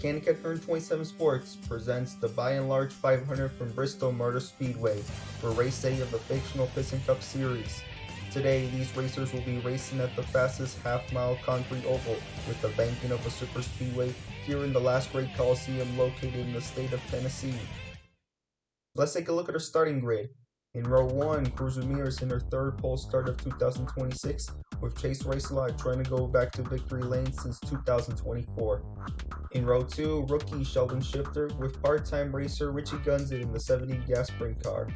Connecticut Earn 27 Sports presents the BuyNLarge 500 from Bristol Motor Speedway for race day of the Fictional Piston Cup Series. Today, these racers will be racing at the fastest half-mile concrete oval with the banking of a super speedway here in the Last Great Coliseum located in the state of Tennessee. Let's take a look at our starting grid. In row 1, Cruz Ramirez in her third pole start of 2026, with Chase Racelot trying to go back to victory lane since 2024. In row 2, rookie Sheldon Shifter with part-time racer Richie Gunzit in the 70 gas sprint car.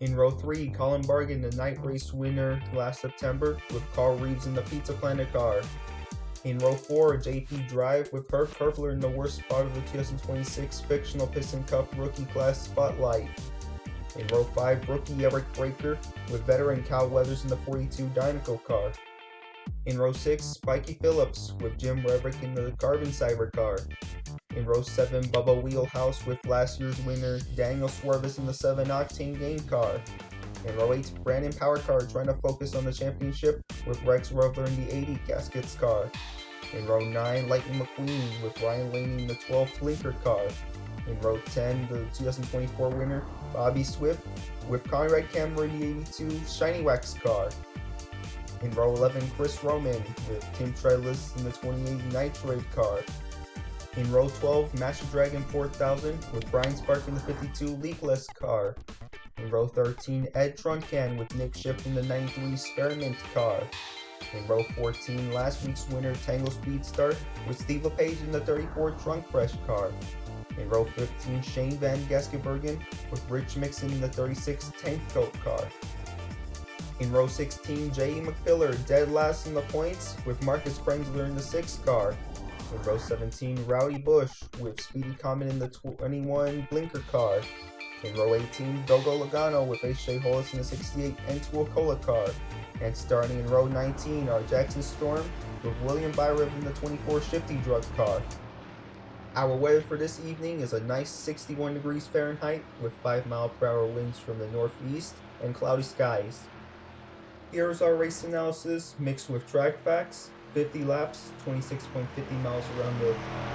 In row 3, Colin Bargan, the night race winner last September, with Carl Reeves in the Pizza Planet car. In row 4, JP Drive with Herb Kerfler in the worst spot of the 2026 Fictional Piston Cup Rookie Class Spotlight. In row 5, rookie Eric Breaker with veteran Cal Weathers in the 42 Dynaco car. In row 6, Spiky Phillips with Jim Reverick in the Carbon Cyber car. In row 7, Bubba Wheelhouse with last year's winner Daniel Swervis in the 7 Octane Game car. In row 8, Brandon Powercar trying to focus on the championship with Rex Revler in the 80 Gaskets car. In row 9, Lightning McQueen with Ryan Laney in the 12 Blinker car. In row 10, the 2024 winner Bobby Swift with Conrad Cameron in the 82 Shiny Wax car. In row 11, Chris Roman with Tim Treadless in the 28 Nitrate car. In row 12, Master Dragon 4000 with Brian Spark in the 52 Leakless car. In row 13, Ed Truncan with Nick Schiff in the 93 Experiment car. In row 14, last week's winner Tango Speedstar with Steve LePage in the 34 Trunk Fresh car. In row 15, Shane Van Gaskenbergen with Rich Mixon in the 36 Tank Coat car. In row 16, J.E. McPiller dead last in the points with Marcus Krenzler in the 6 car. In row 17, Rowdy Bush with Speedy Common in the 21 Blinker car. In row 18, Dogo Logano with H.J. Hollis in the 68 Entuocola car. And starting in row 19 are Jackson Storm with William Byrev in the 24 Shifty Drug car. Our weather for this evening is a nice 61 degrees Fahrenheit with 5-mile-per-hour winds from the northeast and cloudy skies. Here's our race analysis mixed with track facts. 50 laps, 26.50 miles around the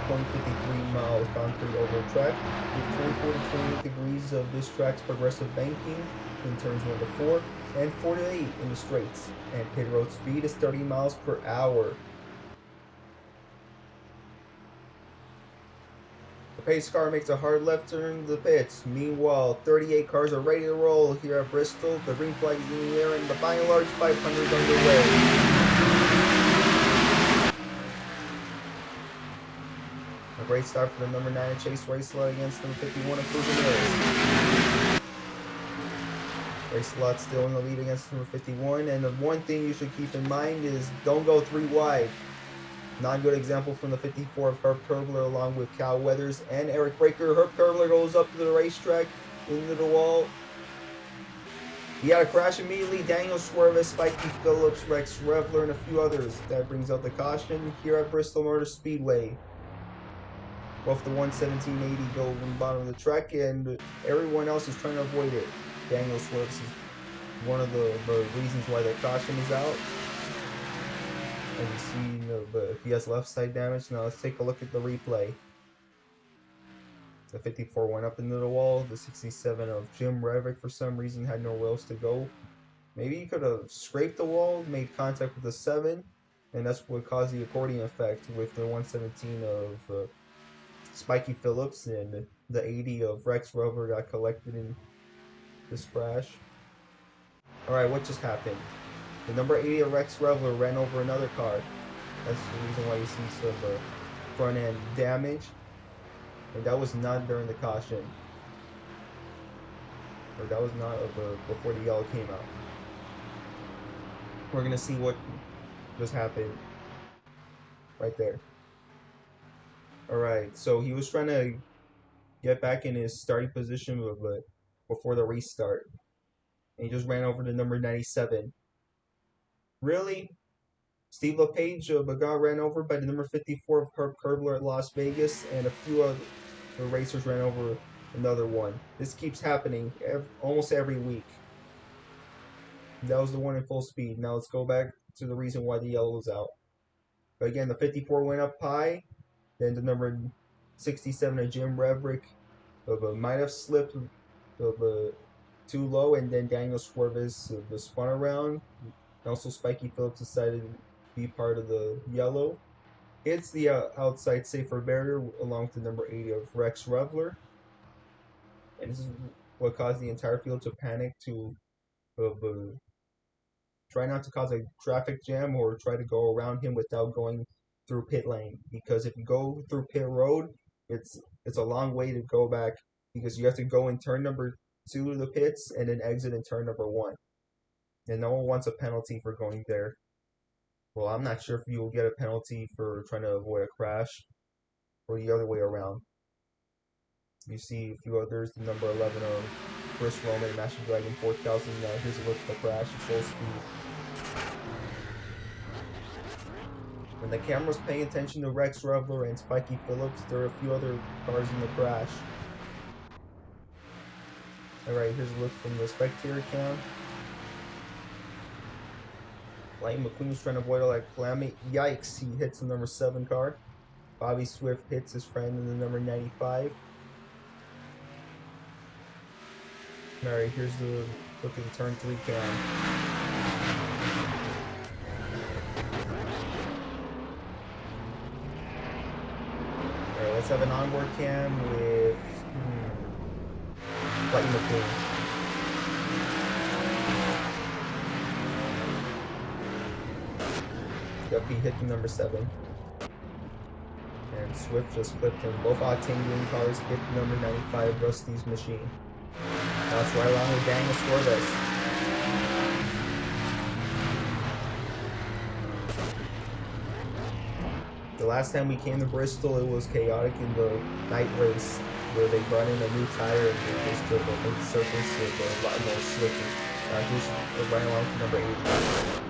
0.53-mile concrete oval track, with 24 to 28 degrees of this track's progressive banking in turns 1 to 4, and 4 to 8 in the straights, and pit road speed is 30 miles per hour. The pace car makes a hard left turn to the pits. Meanwhile, 38 cars are ready to roll here at Bristol. The green flag is in the air and the BuyNLarge 500 is underway. A great start for the number 9 Chase Racelot against number 51 of Cruz Ramirez. Racelot still in the lead against number 51, and the one thing you should keep in mind is don't go 3 wide. Not a good example from the 54 of Herb Kerfler along with Cal Weathers and Eric Breaker. Herb Kerfler goes up to the racetrack, into the wall. He had a crash immediately. Daniel Swervis, Spiky Phillips, Rex Revler, and a few others. That brings out the caution here at Bristol Motor Speedway. Both the 117.80 go on the bottom of the track, and everyone else is trying to avoid it. Daniel Swervis is one of the reasons why the caution is out. And you see if he has left side damage. Now let's take a look at the replay. The 54 went up into the wall. The 67 of Jim Reverick for some reason had nowhere else to go. Maybe he could have scraped the wall, made contact with the 7, and that's what caused the accordion effect with the 117 of Spiky Phillips, and the 80 of Rex Rover got collected in this crash. Alright, what just happened? The number 80 of Rex Revler ran over another car. That's the reason why you see some front end damage. And that was not during the caution. Or that was not before the yellow came out. We're going to see what just happened right there. Alright, so he was trying to get back in his starting position before the restart. And he just ran over the number 97. Really? Steve LePage got ran over by the number 54 of Herb Kerfler at Las Vegas, and a few other racers ran over another one. This keeps happening almost every week. That was the one in full speed. Now let's go back to the reason why the yellow was out. But again, the 54 went up high, then the number 67 of Jim Reverick might have slipped too low, and then Daniel Swervis spun around. Also, Spiky Phillips decided to be part of the yellow. Hits the outside safer barrier along with the number 80 of Rex Revler. And this is what caused the entire field to panic to try not to cause a traffic jam or try to go around him without going through pit lane. Because if you go through pit road, it's a long way to go back because you have to go in turn number 2 of the pits and then exit in turn number 1. And no one wants a penalty for going there. Well, I'm not sure if you will get a penalty for trying to avoid a crash or the other way around. You see a few others, the number 11 of Chris Roman, Master Dragon 4000. Here's a look at the crash at full speed. When the camera's paying attention to Rex Revler and Spiky Phillips, there are a few other cars in the crash. Alright, here's a look from the spectator cam. Lightning McQueen was trying to avoid all that calamity. Yikes, he hits the number 7 car. Bobby Swift hits his friend in the number 95. Alright, here's the look at the turn 3 cam. Alright, let's have an onboard cam with Lightning McQueen. Yep, he hit the number 7. And Swift just clipped him. Both Octane Green cars hit the number 95 Rusty's machine. That's right along with Daniel Swervis. The last time we came to Bristol, it was chaotic in the night race where they brought in a new tire and they just drove the surface with a lot more slipping. Here's right along with number 85.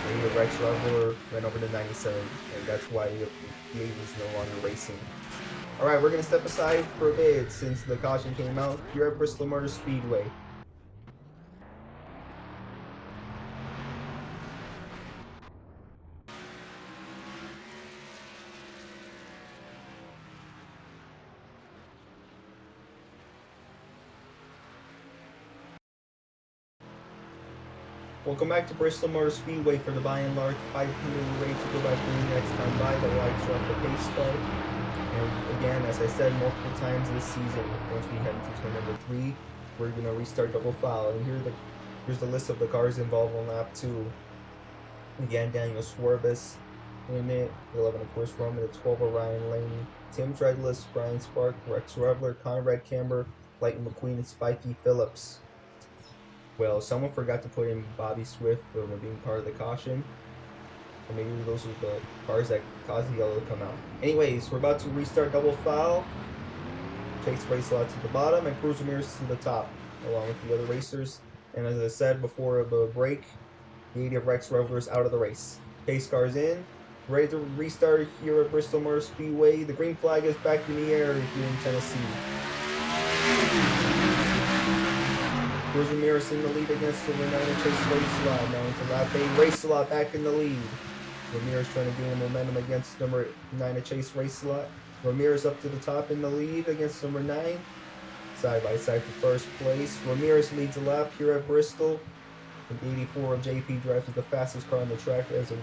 The Rex Revler ran over to 97, and that's why the 80 is no longer racing. Alright, we're going to step aside for a bit since the caution came out here at Bristol Motor Speedway. Welcome back to Bristol Motor Speedway for the BuyNLarge 500 race to go back to next time by the lights are off the pace car. And again, as I said multiple times this season, once we head into turn number 3, we're going to restart double file. And here's the list of the cars involved on lap 2. Again, Daniel Swervis in it, 11 of course Roman, the 12 of Ryan Laney, Tim Dreadless, Brian Spark, Rex Revler, Conrad Camber, Lightning McQueen, and Spiky Phillips. Well, someone forgot to put in Bobby Swift for being part of the caution. Or maybe those are the cars that caused the yellow to come out. Anyways, we're about to restart double file. Chase Racelot to the bottom and Cruz Ramirez to the top, along with the other racers. And as I said before the break, the 80 of Rex Revler is out of the race. Pace cars in. Ready to restart here at Bristol Motor Speedway. The green flag is back in the air here in Tennessee. Cruz Ramirez in the lead against the number 9 Chase Racelot. Now into lap 8. Racelot back in the lead. Ramirez trying to gain momentum against number 9 Chase Racelot. Ramirez up to the top in the lead against number 9. Side by side for first place. Ramirez leads the lap here at Bristol. And 84 of JP drives the fastest car on the track as of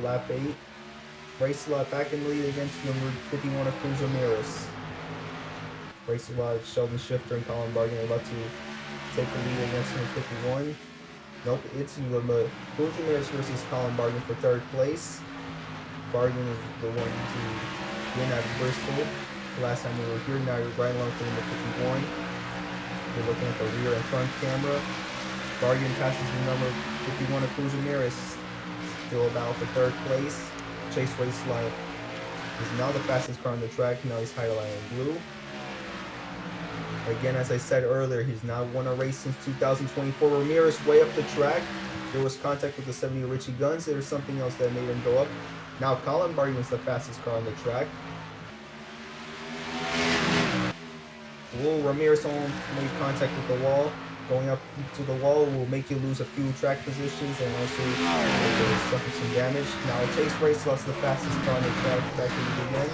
lap 8. Racelot back in the lead against number 51 of Cruz Ramirez. Racelot, Sheldon Shifter, and Colin Bargan are about to take the lead against number 51. Nope, it's Cruz Ramirez versus Colin Bargan for third place. Bargan is the one to win at Bristol. The last time we were here, now you're right along for number 51. You're looking at the rear and front camera. Bargan passes the number 51 of Cruz Ramirez. Still about for third place. Chase Racelot is now the fastest car on the track. Now he's highlighted in blue. Again, as I said earlier, he's not won a race since 2024. Ramirez way up the track. There was contact with the 70 Richie Guns. There's something else that made him go up. Now Colin Bargan's the fastest car on the track. Whoa, Ramirez almost made contact with the wall. Going up to the wall will make you lose a few track positions and also suffer some damage. Now Chase Race lost the fastest car in the track back again.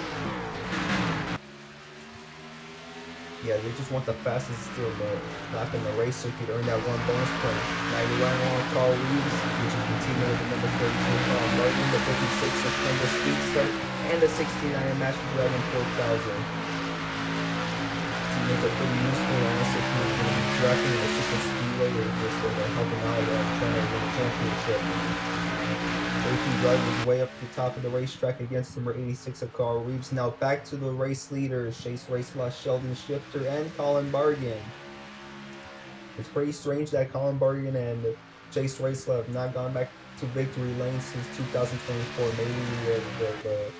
Yeah, they just want the fastest lap in the race so you could earn that one bonus point. Now you're running along with Carl Reeves, which is the teammate of the number 32 Carl Martin, the 56 September Speedster, and the 69 Master Dragon 4000. Teammates are pretty useful unless if you're going to be drafting in the super Speedway or just helping out trying to win a championship. JP was way up the top of the racetrack against number 86 of Carl Reeves. Now back to the race leaders, Chase Racelaw, Sheldon Shifter, and Colin Bargan. It's pretty strange that Colin Bargan and Chase Racelaw have not gone back to victory lane since 2024. Maybe they've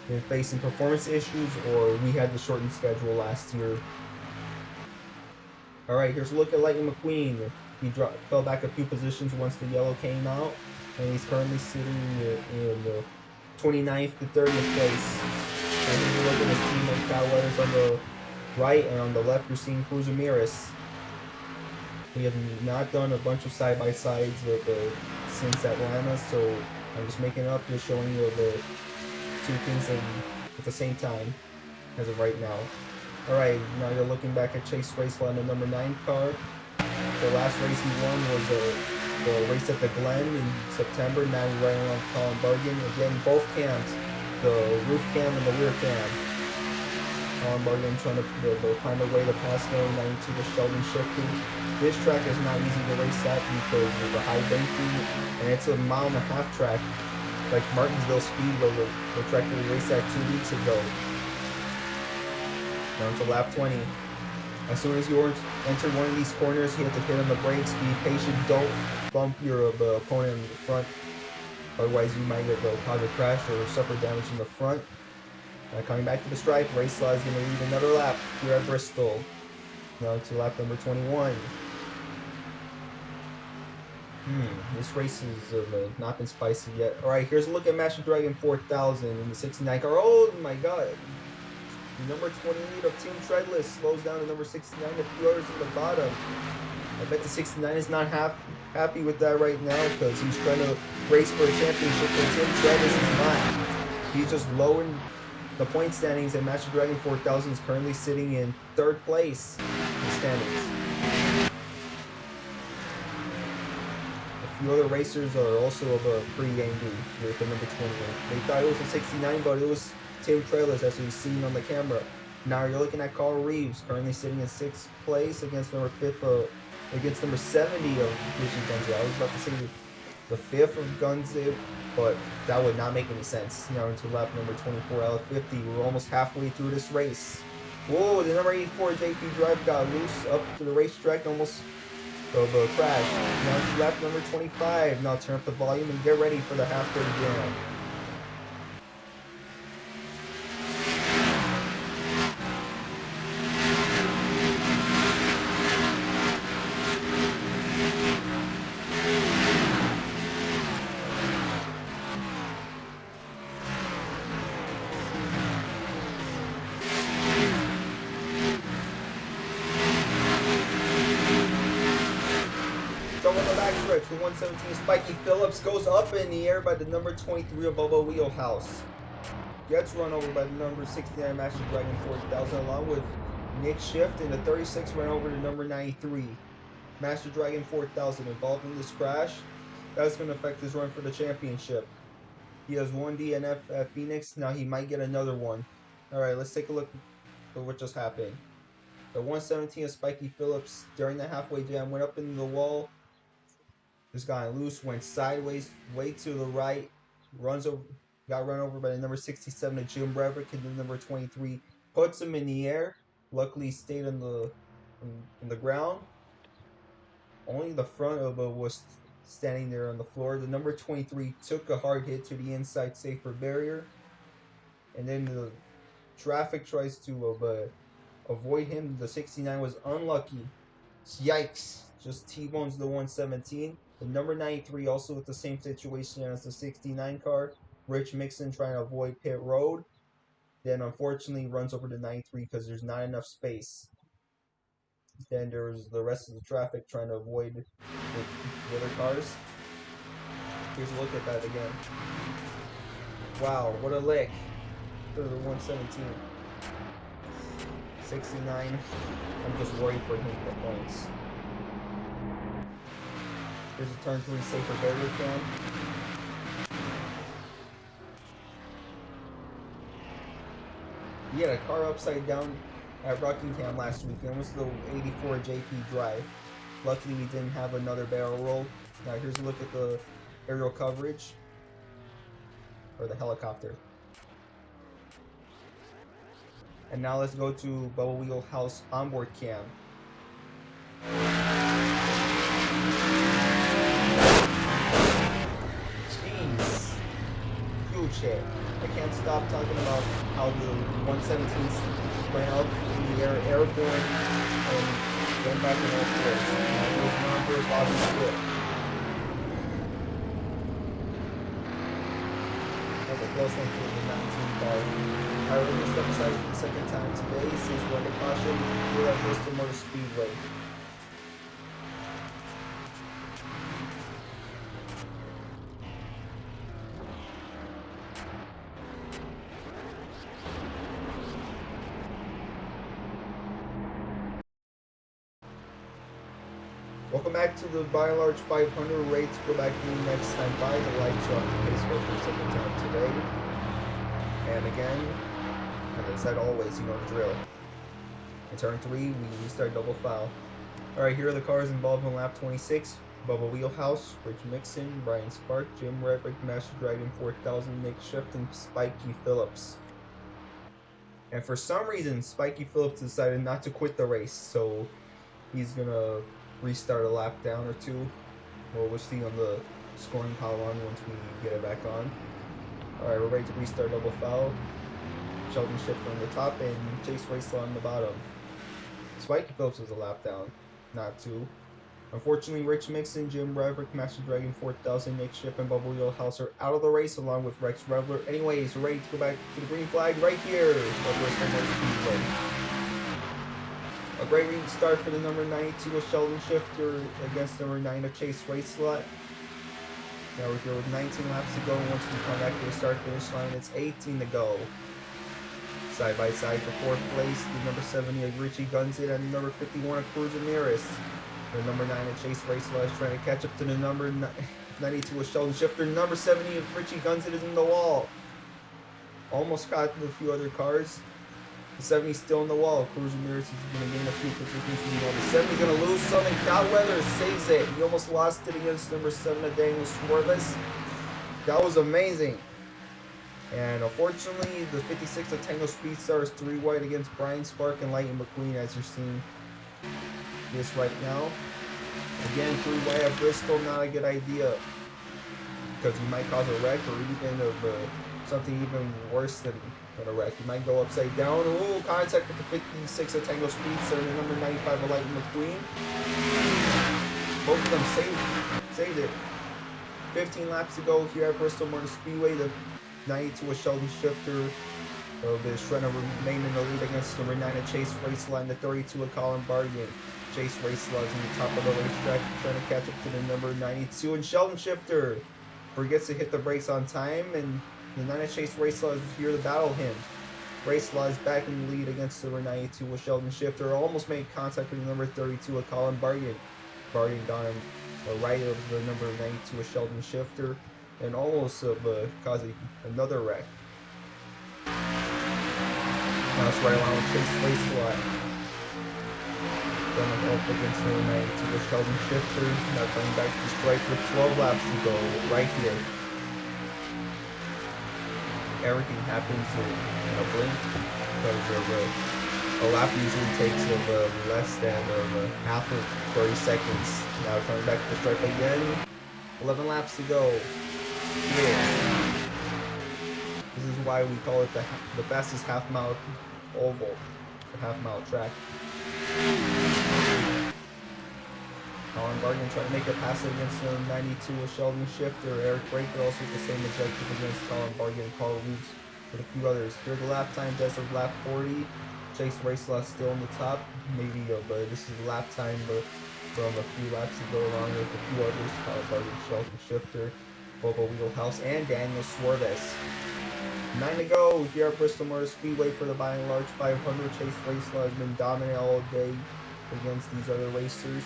been facing performance issues, or we had the shortened schedule last year. Alright, here's a look at Lightning McQueen. He fell back a few positions once the yellow came out, and he's currently sitting in 29th to 30th place. And here's a look at his teammate Kyle Weathers on the right, and on the left you're seeing Cruz Ramirez. We have not done a bunch of side-by-sides since Atlanta, so I'm just making it up, just showing you the two things at the same time as of right now. Alright, now you're looking back at Chase Racelaw in the number 9 car. The last race he won was the race at the Glen in September. Now you're riding along Colin Bargan. Again, both cams, the roof cam and the rear cam. Colin Bargan trying to find a way to pass number 92 to Sheldon Shifter. This track is not easy to race at because of the high banking, and it's a 1.5 mile track, like Martinsville Speedway, the track that we raced at 2 weeks ago. Down to lap 20. As soon as you enter one of these corners, you have to hit on the brakes. Be patient. Don't bump your opponent in the front. Otherwise, you might cause a crash or suffer damage in the front. Coming back to the stripe, Racelaw is going to lead another lap here at Bristol. Now to lap number 21. This race has not been spicy yet. Alright, here's a look at Master Dragon 4000 in the 69 car. Oh my god! Number 28 of Team Treadless slows down to number 69, a few others in the bottom. I bet the 69 is not happy with that right now because he's trying to race for a championship, but Team Treadless is not. He's just lowering the point standings, and Master Dragon 4000 is currently sitting in 3rd place in standings. A few other racers are also pretty angry with the number 28. They thought it was a 69, but it was Tim Trailers, as we've seen on the camera. Now you're looking at Carl Reeves, currently sitting in 6th place against number 70 of Richie Gunze. I was about to say the 5th of Gunze, but that would not make any sense. Now into lap number 24 out of 50. We're almost halfway through this race. Whoa, the number 84 JP Drive got loose up to the racetrack, almost crash. Now to lap number 25. Now turn up the volume and get ready for the halfway jam. The 117 Spiky Phillips goes up in the air by the number 23 of Bubba Wheelhouse. Gets run over by the number 69 Master Dragon 4000 along with Nick Shift, and the 36 ran over to number 93 Master Dragon 4000 involved in this crash. That's going to affect his run for the championship. He has one DNF at Phoenix. Now he might get another one. Alright, let's take a look at what just happened. The 117 of Spiky Phillips during the halfway jam went up into the wall. This guy loose, went sideways, way to the right, got run over by the number 67 of Jim Breverick, and the number 23 puts him in the air. Luckily, he stayed in the ground. Only the front of it was standing there on the floor. The number 23 took a hard hit to the inside safer barrier, and then the traffic tries to avoid him. The 69 was unlucky. Yikes! Just T-bones the 117. The number 93 also with the same situation as the 69 car. Rich Mixon trying to avoid pit road. Then unfortunately runs over to 93 because there's not enough space. Then there's the rest of the traffic trying to avoid the other cars. Here's a look at that again. Wow, what a lick. To the 117. 69. I'm just worried for him for points. Here's a turn 3 safer barrier cam. He had a car upside down at Rockingham last week. It was the 84 JP Drive. Luckily, we didn't have another barrel roll. Now, here's a look at the aerial coverage. Or the helicopter. And now let's go to Bubble Wheel House onboard cam. Jeez. Huge hit. I can't stop talking about how the 117s went up in the air, airborne, and went back in all fours. Now those numbers obviously good. That's a close one for the 19 car. I released the episode for the second time today since we're under caution here at Bristol Motor Speedway. Welcome back to the BuyNLarge 500 rates. Go back to next time. Buy the lights off the Facebook for the second time today. And again, as I said always, you know the drill. In turn 3, we restart double foul. Alright, here are the cars involved in lap 26. Bubba Wheelhouse, Rich Mixon, Brian Spark, Jim Redrick, Master Dragon 4000, Nick Shift, and Spiky Phillips. And for some reason, Spiky Phillips decided not to quit the race, so he's gonna restart a lap down or two. Well, we'll see on the scoring pylon once we get it back on. Alright, we're ready to restart double foul. Sheldon Shifter on the top and Chase Racelaw on the bottom. Spiky Phillips was a lap down, not two. Unfortunately, Rich Mixon, Jim Redrick, Master Dragon 4000, Nick Shipp, and Bubble Wheelhouse are out of the race along with Rex Reveler. Anyways, we're ready to go back to the green flag right here at Bristol Motor Speedway. A great restart for the number 92 of Sheldon Shifter against number 9 of Chase Racelaw. Now we're here with 19 laps to go. Once we come back to the start finish line, it's 18 to go. Side by side for fourth place, the number 70 of Richie Gunzit and the number 51 of Cruz Ramirez. The number 9 of Chase Racelaw is trying to catch up to the number 92 of Sheldon Shifter. Number 70 of Richie Gunzit is in the wall. Almost caught a few other cars. The 70 is still in the wall. Cruz Ramirez is going to gain a few positions from the other. 70 is going to lose some, and Cal Weather saves it. He almost lost it against number 7 of Daniel Swerves. That was amazing. And unfortunately, the 56 of Tango Speedstar is 3 wide against Brian Spark and Lightning McQueen, as you're seeing this right now. Again, 3 wide at Bristol, not a good idea, because you might cause a wreck or even something even worse than a wreck. You might go upside down. Ooh, contact with the 56 of Tango Speedstar and the number 95 of Lightning McQueen. Both of them saved it. 15 laps to go here at Bristol Motor Speedway. The 92 of Sheldon Shifter is trying to remain in the lead against number 9 of Chase Racelaw and the 32 of Colin Bargan. Chase Racelaw is in the top of the racetrack trying to catch up to the number 92, and Sheldon Shifter forgets to hit the brakes on time, and the 9 of Chase Racelaw is here to battle him. Racelaw is back in the lead against number 92 of Sheldon Shifter. Almost made contact with the number 32 of Colin Bargan. Bargan got him right of the number 92 of Sheldon Shifter, and almost causing another wreck. Now it's right along with Chase Racelaw. Gonna help against number 92 of Sheldon Shifter. Now coming back to strike with 12 laps to go right here. Everything happens in a blink, because a lap usually takes less than half of 30 seconds. Now coming back to the stripe again. 11 laps to go. Yeah. This is why we call it the fastest half-mile oval, the half-mile track. Colin Bargan trying to make a pass against the 92 of Sheldon Shifter. Eric Breaker also with the same objective against Colin Bargan and Carl Reeves with a few others. Here are the lap time best of lap 40. Chase Racelaw still on the top, maybe, but this is lap time from a few laps to go along with a few others, Bargain Shelter Shifter, Bobo Wheelhouse, and Daniel Suarez. 9 to go here at Bristol Motor Speedway for the BuyNLarge 500. Chase Racelaw has been dominant all day against these other racers.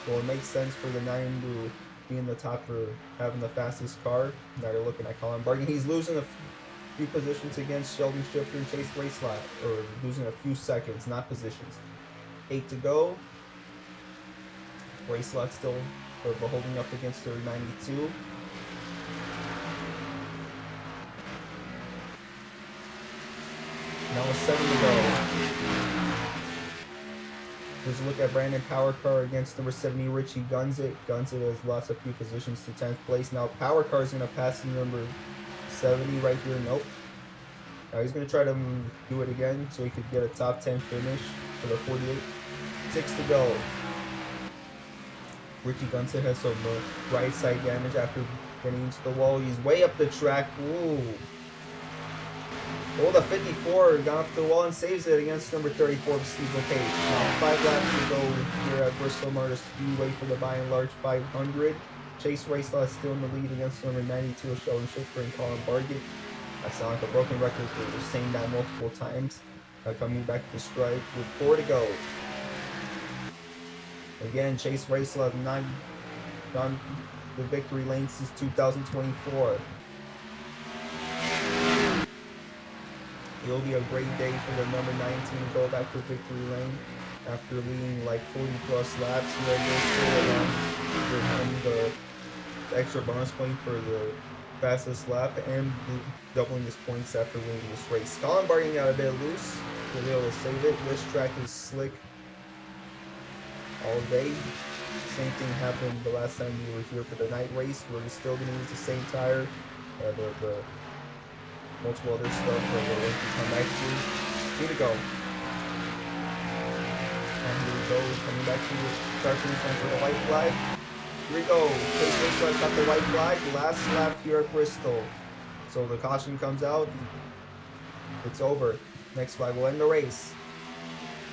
Well, it makes sense for the 9 to be in the top for having the fastest car. Now they're looking at Colin Bargain. He's losing a few positions against Sheldon Shifter and Chase Racelaw, or losing a few seconds, not positions. 8 to go. Racelaw still holding up against their 92. Now it's 7 to go. There's a look at Brandon Power Car against number 70 Richie Gunzit. Gunzit has lost a few positions to 10th place. Now Power Car is going to pass the number 70 right here. Nope. Now he's going to try to do it again so he could get a top 10 finish for the 48. 6 to go. Richie Gunzit has some right side damage after getting into the wall. He's way up the track. Ooh. Oh, the 54 got off the wall and saves it against number 34 of Speedway. Now 5 laps to go here at Bristol Motor Speedway for the BuyNLarge 500. Chase Racelaw is still in the lead against number 92 of Sheldon Shifter and Colin Bargain. I sound like a broken record for just saying that multiple times. Coming back to strike with 4 to go. Again, Chase Racelaw has not gone the victory lane since 2024. It'll be a great day for the number 19 to go back to victory lane after leading like 40 plus laps here at Bristol, and the extra bonus point for the fastest lap and doubling his points after winning this race. Colin Bargain got a bit loose, was able to save it. This track is slick all day. Same thing happened the last time we were here for the night race. We're still going to use the same tire. The multiple other stuff that we're going to come back to. Here we go. And here we go, coming back to the start finish line for the white flag. Here we go. Chase Racelaw got the white flag. Last lap here at Bristol. So the caution comes out. It's over. Next flag will end the race.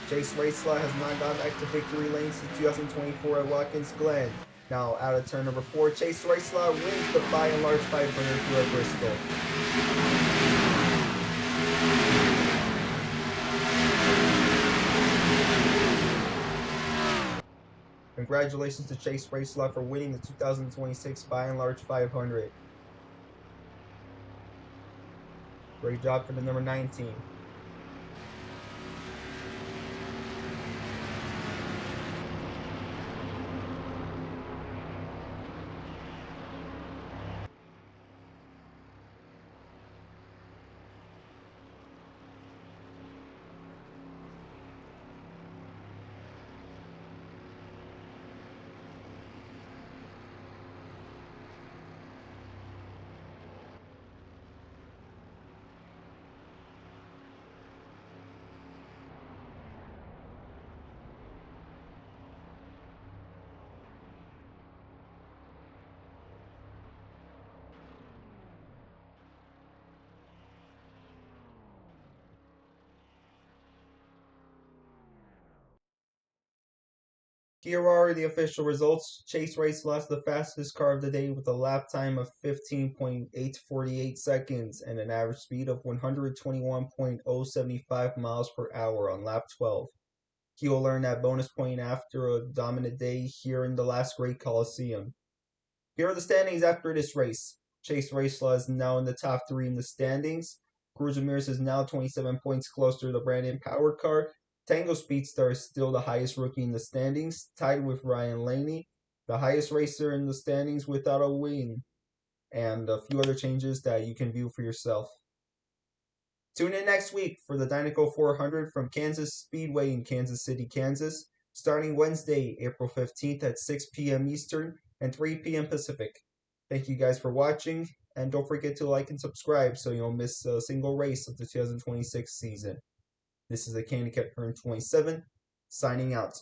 Chase Racelaw has not gone back to victory lane since 2024 at Watkins Glen. Now, out of turn number 4, Chase Racelaw wins the BuyNLarge 500 here at Bristol. Congratulations to Chase Racelaw for winning the 2026 BuyNLarge 500. Great job for the number 19. Here are the official results. Chase Racelaw is the fastest car of the day with a lap time of 15.848 seconds and an average speed of 121.075 miles per hour on lap 12. He will earn that bonus point after a dominant day here in the last great Coliseum. Here are the standings after this race. Chase Racelaw is now in the top 3 in the standings. Cruz Ramirez is now 27 points closer to the Brandon Power car. Tango Speedstar is still the highest rookie in the standings, tied with Ryan Laney, the highest racer in the standings without a win, and a few other changes that you can view for yourself. Tune in next week for the Dynaco 400 from Kansas Speedway in Kansas City, Kansas, starting Wednesday, April 15th at 6 p.m. Eastern and 3 p.m. Pacific. Thank you guys for watching, and don't forget to like and subscribe so you don't miss a single race of the 2026 season. This is the Candy Cat Turn 27, signing out.